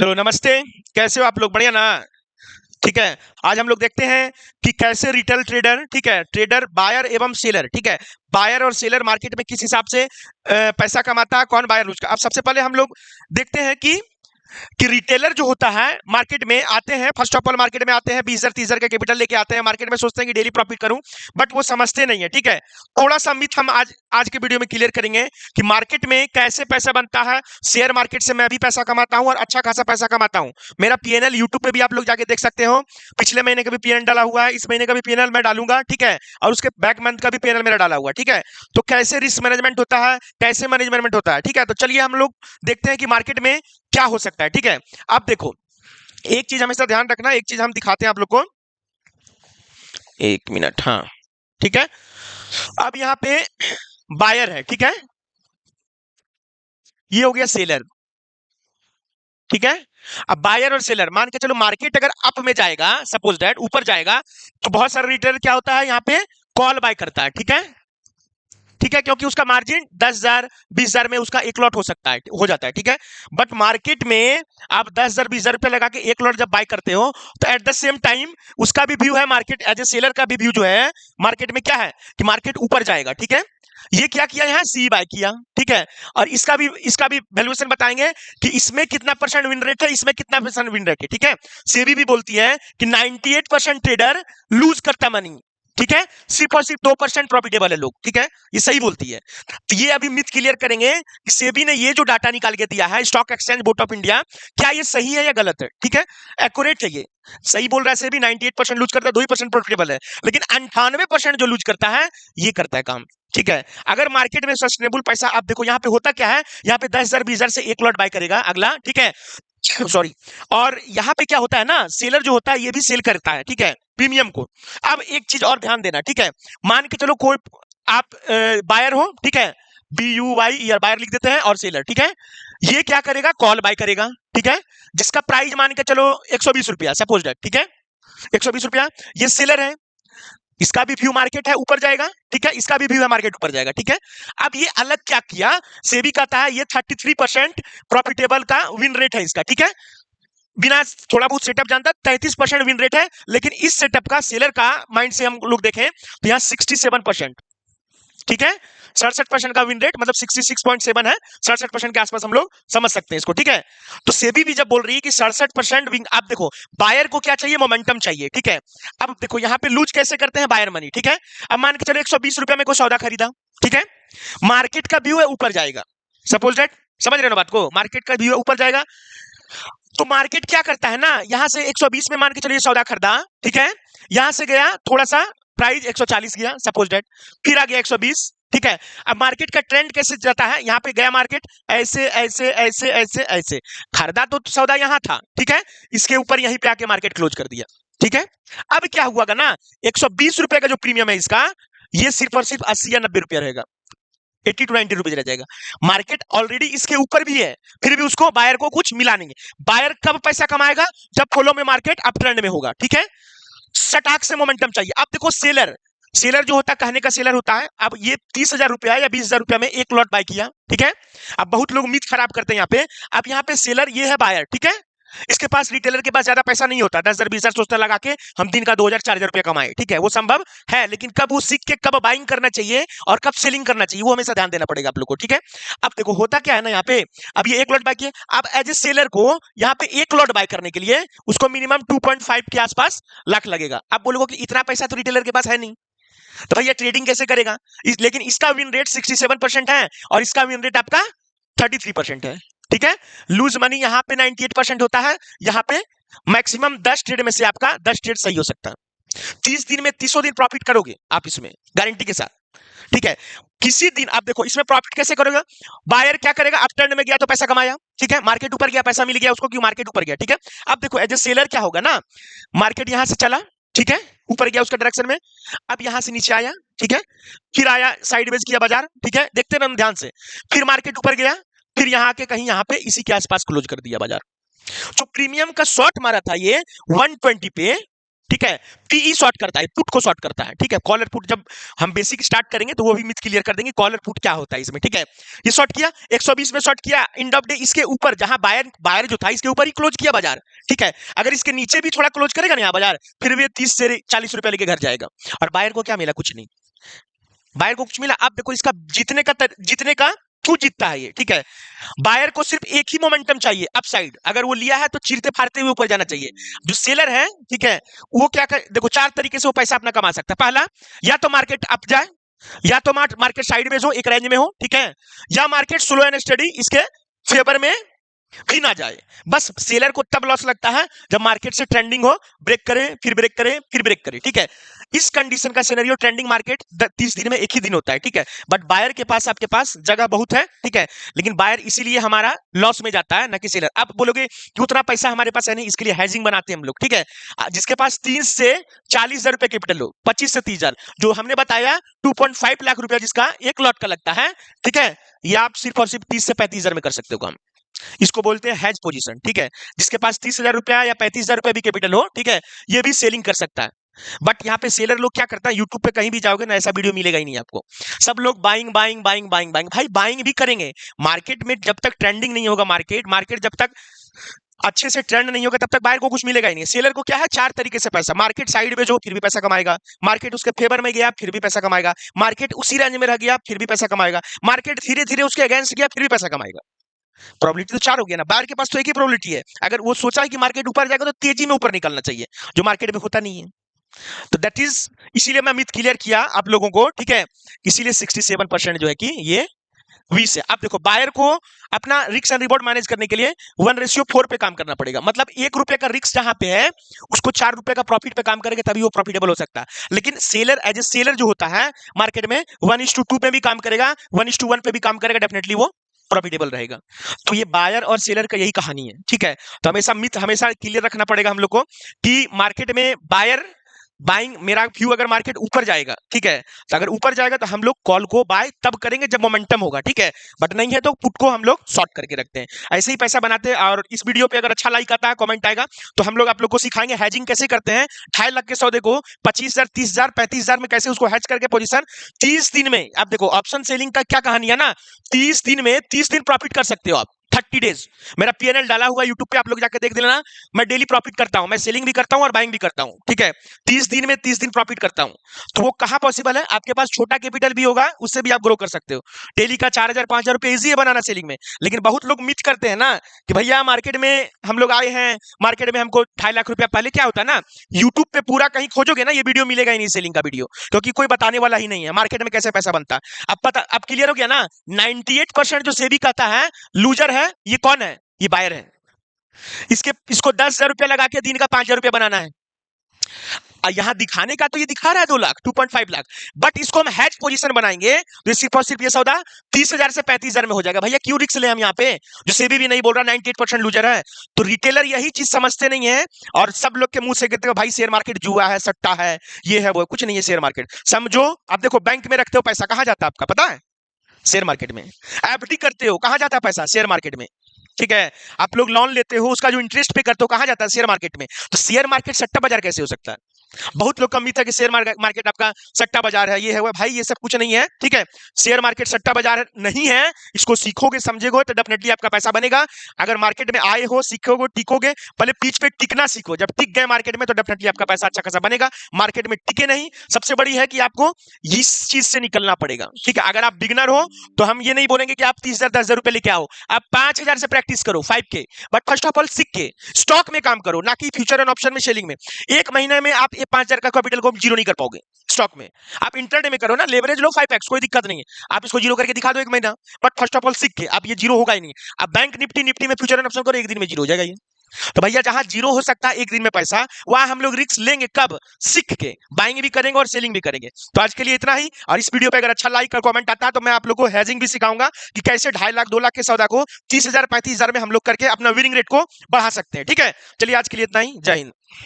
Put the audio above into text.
चलो नमस्ते। कैसे हो आप लोग? बढ़िया ना? ठीक है। आज हम लोग देखते हैं कि कैसे रिटेल ट्रेडर, ठीक है, ट्रेडर बायर एवं सेलर, ठीक है, बायर और सेलर मार्केट में किस हिसाब से पैसा कमाता है, कौन बायर लूज का। अब सबसे पहले हम लोग देखते हैं कि रिटेलर जो होता है मार्केट में आते हैं, फर्स्ट ऑफ ऑल मार्केट में आते हैं 20,000 30,000 का कैपिटल लेके आते हैं मार्केट में, सोचते हैं कि डेली प्रॉफिट करूं, बट वो समझते नहीं है। ठीक है, थोड़ा सा मिथ हम आज के वीडियो में क्लियर करेंगे कि मार्केट में कैसे पैसा बनता है। शेयर मार्केट से मैं भी पैसा कमाता हूं और अच्छा खासा पैसा कमाता हूं। मेरा पीएनएल यूट्यूब पे भी आप लोग जाके देख सकते हो। पिछले महीने का भी पीएनएल डाला हुआ है, इस महीने का भी पीएनएल मैं डालूंगा, ठीक है, और उसके बैक मंथ का भी पीएनएल मेरा डाला हुआ है। ठीक है, तो कैसे रिस्क मैनेजमेंट होता है, कैसे मैनेजमेंट होता है, ठीक है। तो चलिए हम लोग देखते हैं कि मार्केट में क्या हो सकता है। ठीक है, अब देखो, एक चीज हमेशा ध्यान रखना, एक चीज हम दिखाते हैं आप लोग को, एक मिनट, हाँ, ठीक है। अब यहाँ पे बायर है, ठीक है, ये हो गया सेलर, ठीक है। अब बायर और सेलर मान के चलो, मार्केट अगर अप में जाएगा, सपोज दैट ऊपर जाएगा, तो बहुत सारे रिटेलर क्या होता है यहाँ पे कॉल बाय करता है, ठीक है, ठीक है, क्योंकि उसका मार्जिन 10,000 20,000 में उसका एक लॉट हो सकता है, हो जाता है, ठीक है। बट मार्केट में आप 10,000 20,000 रुपए लगा के एक लॉट जब बाय करते हो, तो एट द सेम टाइम उसका भी व्यू है, मार्केट एज ए सेलर का भी व्यू जो है मार्केट में क्या है कि मार्केट ऊपर जाएगा, ठीक है। ये क्या किया यहाँ, सी बाय किया, ठीक है। और इसका भी वैल्यूएशन बताएंगे कि इसमें कितना परसेंट विन रेट है, इसमें कितना परसेंट विन रेट है, ठीक है। सेबी भी बोलती है कि 98% ट्रेडर लूज करता मनी, ठीक है, सिर्फ और सिर्फ 2% प्रॉफिटेबल है लोग, ठीक है, ये सही बोलती है। तो ये अभी मिथ क्लियर करेंगे कि सेबी ने ये जो डाटा निकाल के दिया है, stock exchange board of India, क्या ये सही है या गलत है, ठीक है, एक्यूरेट है। ये सही बोल रहा है सेबी, 98% लूज करता है, 2% प्रॉफिटेबल है, लेकिन 98% जो लूज करता है ये करता है काम, ठीक है। अगर मार्केट में सस्टेनेबल पैसा, आप देखो यहाँ पे होता क्या है, यहाँ पे 10,000 20,000 से एक लॉट बाय करेगा अगला, ठीक है, सॉरी। और यहाँ पे क्या होता है ना, सेलर जो होता है ये भी सेल करता है, ठीक है, प्रीमियम को। अब एक चीज और ध्यान देना, ठीक है, मान के चलो कोई आप बायर हो, ठीक है, BUY या बायर लिख देते हैं, और सेलर, ठीक है, ये क्या करेगा, कॉल बाय करेगा, ठीक है, जिसका प्राइस मान के चलो 120 रुपया, सपोज दैट, ठीक है, 120 रुपया, ये सेलर है, इसका भी व्यू मार्केट है ऊपर जाएगा, ठीक है, इसका भी व्यू है मार्केट ऊपर जाएगा, ठीक है। अब ये अलग क्या किया, सेबी कहता है ये 33% प्रॉफिटेबल का विन रेट है इसका, ठीक है, बिना थोड़ा बहुत सेटअप जानता 33% विन रेट है, लेकिन इस सेटअप का सेलर का माइंड से हम लोग देखें तो यहाँ 67%, ठीक है, 67% का विन रेट मतलब 66.7 है, 67% के आसपास हम लोग समझ सकते हैं इसको, ठीक है। तो सेबी भी जब बोल रही है कि 67% विन, आप देखो बायर को क्या चाहिए, मोमेंटम चाहिए, ठीक है। अब देखो यहाँ पे लूज कैसे करते हैं बायर मनी, ठीक है। अब मान के चलो 120 रुपया में कोई सौदा खरीदा, ठीक है, मार्केट का व्यू है ऊपर जाएगा, सपोज दैट, समझ रहे हो बात को, मार्केट का व्यू है ऊपर जाएगा, तो मार्केट क्या करता है ना, यहां से 120 में मान के चलिए सौदा खरीदा, ठीक है, यहां से गया थोड़ा सा प्राइस 140 गया, सपोज दैट, फिर आ गया 120, ठीक है। अब मार्केट का ट्रेंड कैसे जाता है, यहाँ पे गया मार्केट ऐसे ऐसे ऐसे ऐसे ऐसे, खरीदा तो सौदा यहाँ था, ठीक है, इसके ऊपर यहीं पे आके मार्केट क्लोज कर दिया, ठीक है। अब क्या हुआ ना, 120 रुपए का जो प्रीमियम है इसका, ये सिर्फ और सिर्फ 80 या 90 रुपया रहेगा, 80 to 90 रुपीज रह जाएगा। मार्केट ऑलरेडी इसके ऊपर भी है, फिर भी उसको बायर को कुछ मिला नहीं है। बायर कब पैसा कमाएगा, जब फॉलो में मार्केट अप ट्रेंड में होगा, ठीक है, सटाक से मोमेंटम चाहिए। अब देखो सेलर, सेलर जो होता है कहने का सेलर होता है, अब ये 30,000 रुपया या 20,000 रुपया में एक लॉट बाय किया, ठीक है। अब बहुत लोग मिथ खराब करते हैं यहाँ पे, अब यहाँ पे सेलर ये है बायर, ठीक है, इसके पास रिटेलर के पास ज्यादा पैसा नहीं होता, 10,000 20,000 सोचता लगा के हम दिन का 2,000 4,000 रुपया कमाए, ठीक है, वो संभव है, लेकिन कब वो सीख के कब बाइंग करना चाहिए और कब सेलिंग करना चाहिए वो हमेशा ध्यान देना पड़ेगा आप लोग को, ठीक है। अब देखो होता क्या है ना, यहाँ पे अब ये एक लॉट बाय किए, अब एज ए सेलर को यहाँ पे एक लॉट बाय करने के लिए उसको मिनिमम 2.5 के आसपास लाख लगेगा। अब बोलोगे कि इतना पैसा तो रिटेलर के पास है नहीं, तो भैया ट्रेडिंग कैसे करेगा, लेकिन इसका विन रेट 67% है और इसका विन रेट आपका 33% है, ठीक है। लूज मनी यहाँ पे 98% होता है, यहाँ पे मैक्सिमम 10 ट्रेड में से आपका 10 ट्रेड सही हो सकता है। 30 दिन में 30 दिन प्रॉफिट करोगे आप इसमें गारंटी के साथ, ठीक है। किसी दिन आप देखो इसमें प्रॉफिट कैसे करोगे, बायर क्या करेगा, अप ट्रेंड में गया तो पैसा कमाया, ठीक है, मार्केट ऊपर गया पैसा मिल गया उसको, क्यों मार्केट ऊपर गया, ठीक है। अब देखो एज ए सेलर क्या होगा ना, मार्केट यहां से चला, ठीक है, ऊपर गया उसका डायरेक्शन में, अब यहां से नीचे आया, ठीक है, फिर आया साइडवेज किया बाजार, ठीक है, देखते रहना ध्यान से, फिर मार्केट ऊपर गया, फिर यहाँ आके कहीं यहाँ पे इसी के आसपास क्लोज कर दिया बाजार। जो प्रीमियम का शॉर्ट मारा था ये 120 पे, ठीक है। पीई शॉर्ट करता है, पुट को शॉर्ट करता है, ठीक है। कॉलर पुट जब हम बेसिक स्टार्ट करेंगे तो वो भी मिथ क्लियर कर देंगे कॉलर पुट क्या होता है इसमें, ठीक है। ये शॉर्ट किया 120 में शॉर्ट किया, एंड ऑफ डे इसके ऊपर जहां बायर बायर जो था इसके ऊपर ही क्लोज किया बाजार, ठीक है। अगर इसके नीचे भी थोड़ा क्लोज करेगा ना यहाँ बाजार, फिर भी 30 से 40 रुपए लेके घर जाएगा। और बायर को क्या मिला? कुछ नहीं, बायर को कुछ मिला। आप देखो इसका जीतने का क्यों जीतता है ये, ठीक है। बायर को सिर्फ एक ही मोमेंटम चाहिए, अपसाइड। अगर वो लिया है तो चीरते फाड़ते हुए ऊपर जाना चाहिए। जो सेलर है, ठीक है, वो क्या कर, देखो 4 तरीके से वो पैसा अपना कमा सकता है। पहला, या तो मार्केट अप जाए, या तो मार्केट साइडवेज हो, एक रेंज में हो, ठीक है, या मार्केट स्लो एंड स्टडी इसके फेवर में भी ना जाए। बस सेलर को तब लॉस लगता है जब मार्केट से ट्रेंडिंग हो, ब्रेक करे, फिर ब्रेक करे, फिर ब्रेक करे, ठीक है। इस कंडीशन का सिनेरियो ट्रेंडिंग मार्केट 30 दिन में एक ही दिन होता है, ठीक है। बट बायर के पास, आपके पास जगह बहुत है, ठीक है, लेकिन बायर इसीलिए हमारा लॉस में जाता है, ना कि सेलर। आप बोलोगे कि उतना पैसा हमारे पास है नहीं, इसके लिए हेजिंग बनाते हैं हम लोग, ठीक है। जिसके पास 30 से 40 हजार रुपए कैपिटल हो, 25 से 30 हजार, जो हमने बताया 2.5 लाख रुपया जिसका एक लॉट का लगता है, ठीक है, ये आप सिर्फ और सिर्फ 30 से 35 हजार में कर सकते हो काम। इसको बोलते हैं हेज पोजीशन, ठीक है। जिसके पास 30 हजार रुपया या 35 हजार रुपया भी कैपिटल हो, ठीक है, ये भी सेलिंग कर सकता है। बट यहाँ पे सेलर लोग क्या करता है, यूट्यूब पे कहीं भी जाओगे ना, ऐसा वीडियो मिलेगा ही नहीं आपको। सब लोग buying buying buying buying buying, भाई बाइंग भी करेंगे मार्केट में, जब तक ट्रेंडिंग नहीं होगा मार्केट जब तक अच्छे से ट्रेंड नहीं होगा तब तक बायर को कुछ मिलेगा ही नहीं। सेलर को क्या है, 4 तरीके से पैसा, मार्केट साइड में जो फिर भी पैसा कमाएगा, मार्केट उसके फेवर में गया फिर भी पैसा कमाएगा, मार्केट उसी रेंज में रह गया फिर भी पैसा कमाएगा, मार्केट धीरे धीरे उसके अगेंस्ट गया फिर भी पैसा कमाएगा। प्रोबेबिलिटी तो 4 हो गया ना। बायर के पास तो एक ही प्रोबेबिलिटी है, अगर वो सोचा है कि मार्केट ऊपर जाएगा तो तेजी में ऊपर निकलना चाहिए, जो मार्केट में होता नहीं है। तो दैट इज, इसीलिए मैं मिथ क्लियर किया आप लोगों को, ठीक है। इसीलिए 67% जो है कि ये 20 है। अब देखो बायर को अपना रिस्क एंड रिवॉर्ड मैनेज करने के लिए 1:4 पे काम करना पड़ेगा। मतलब 1 रुपए का रिस्क जहां पे है, उसको 4 रुपए का प्रॉफिट पे काम करेगा तभी वो प्रॉफिटेबल हो सकता है। लेकिन सेलर, एज ए सेलर जो होता है मार्केट में, 1:2 पे भी काम करेगा, 1:1 पे भी काम करेगा, डेफिनेटली वो प्रॉफिटेबल रहेगा। तो ये बायर और सेलर का यही कहानी है, ठीक है। तो हमेशा मिथ हमेशा क्लियर रखना पड़ेगा हम लोग को कि मार्केट में बायर बाइंग, मेरा व्यू अगर मार्केट ऊपर जाएगा, ठीक है, तो अगर ऊपर जाएगा तो हम लोग कॉल को बाय तब करेंगे जब मोमेंटम होगा, ठीक है। बट नहीं है तो पुट को हम लोग शॉर्ट करके रखते हैं, ऐसे ही पैसा बनाते हैं। और इस वीडियो पे अगर अच्छा लाइक आता है, कमेंट आएगा, तो हम लोग आप लोग को सिखाएंगे हैजिंग कैसे करते हैं। 2.5 लाख के सौदे को 25,000, 30,000, 35,000 में कैसे उसको हैज करके पोजीशन 30 दिन में। आप देखो ऑप्शन सेलिंग का क्या कहानी है ना, 30 दिन में 30 दिन प्रॉफिट कर सकते हो आप, 30 डेज। मेरा पीएनएल डाला हुआ यूट्यूब पे, आप लोग जाके देख देना। मैं डेली प्रॉफिट करता हूं, मैं सेलिंग भी करता हूं और बाइंग भी करता हूं, ठीक है। 30 दिन में 30 दिन प्रॉफिट करता हूं। तो वो कहां पॉसिबल है, आपके पास छोटा कैपिटल भी होगा, उससे भी आप ग्रो कर सकते हो। डेली का 4,000 5,000 रुपए इजी है बनाना सेलिंग में। लेकिन बहुत लोग मिथ करते हैं ना कि भैया मार्केट में हम लोग आए हैं, मार्केट में हमको 2.5 लाख रुपया। पहले क्या होता है ना, यूट्यूब पे पूरा कहीं खोजोगे ना, ये वीडियो मिलेगा ही नहीं सेलिंग का वीडियो, क्योंकि कोई बताने वाला ही नहीं है मार्केट में कैसे पैसा बनता है। अब पता, अब क्लियर हो गया ना। 98% जो सेबी कहता है लूजर है, ये कौन है, ये बायर है। इसको 10,000 रुपया लगा के दिन का 5,000 रुपया बनाना है। यहां दिखाने का तो ये दिखा रहा है 2 लाख, 2.5 लाख, बट इसको हम हैज पोजीशन बनाएंगे तो सिर्फ और सिर्फ ये सौदा 30,000 से 35,000 में हो जाएगा। भैया क्यों रिस्क ले हम यहाँ पे, जो सेबी भी नहीं बोल रहा 98% लूजर है। तो रिटेलर यही चीज समझते नहीं है, और सब लोग के मुंह से कहते हैं भाई शेयर मार्केट जुआ है, सट्टा है, ये है वो। कुछ नहीं है शेयर मार्केट, समझो। आप देखो बैंक में रखते हो पैसा, कहां जाता है आपका पता है, शेयर मार्केट में। एफडी करते हो, कहां जाता है पैसा, शेयर मार्केट में, ठीक है। आप लोग लोन लेते हो, उसका जो इंटरेस्ट पे करते हो कहां जाता है, शेयर मार्केट में। तो शेयर मार्केट सट्टा बाजार कैसे हो सकता है। बहुत लोग का मिथ है कि शेयर मार्केट आपका सट्टा बाजार है, ये है वो। भाई ये सब कुछ नहीं है, ठीक है। शेयर मार्केट सट्टा बाजार नहीं है। इसको सीखोगे समझेगो तो डेफिनेटली आपका पैसा बनेगा। अगर मार्केट में आए हो, सीखोगे, टिकोगे, पहले पीच पे टिकना सीखो। जब टिक गए मार्केट में तो डेफिनेटली आपका पैसा अच्छा खासा बनेगा। मार्केट में टिके नहीं, सबसे बड़ी है कि आपको इस चीज से निकलना पड़ेगा, ठीक है। अगर आप बिगनर हो तो हम ये नहीं बोलेंगे कि आप 30,000 10,000 रुपए लेके आओ, आप 5,000 से प्रैक्टिस करो, 5K। But first of all सीख के स्टॉक में काम करो, ना कि फ्यूचर एंड ऑप्शन में, सेलिंग में। एक महीने में आप 5,000 का कैपिटल को जीरो नहीं कर पाओगे स्टॉक में। आप इंटरडे में करो ना, लेवरेज लो 5x, कोई दिक्कत नहीं है। आप इसको जीरो करके दिखा दो 1 महीना, बट फर्स्ट ऑफ ऑल सीख के। आप ये जीरो होगा ही नहीं। आप बैंक निफ्टी में फ्यूचर एंड ऑप्शन करो, 1 दिन में जीरो हो जाएगा ये। तो भैया जहां जीरो हो सकता है 1 दिन में पैसा, वहां हम लोग रिस्क लेंगे कब, सीख के। बाइंग भी करेंगे और सेलिंग भी करेंगे। तो आज के लिए इतना ही। और इस वीडियो पे अगर अच्छा लाइक और कमेंट आता है तो मैं आप लोगों को हेजिंग भी सिखाऊंगा कि कैसे 2.5 लाख 2 लाख के सौदा को 30,000 35,000 में हम लोग करके अपना विनिंग रेट को बढ़ा सकते हैं, ठीक है। चलिए आज के लिए इतना ही, जय हिंद।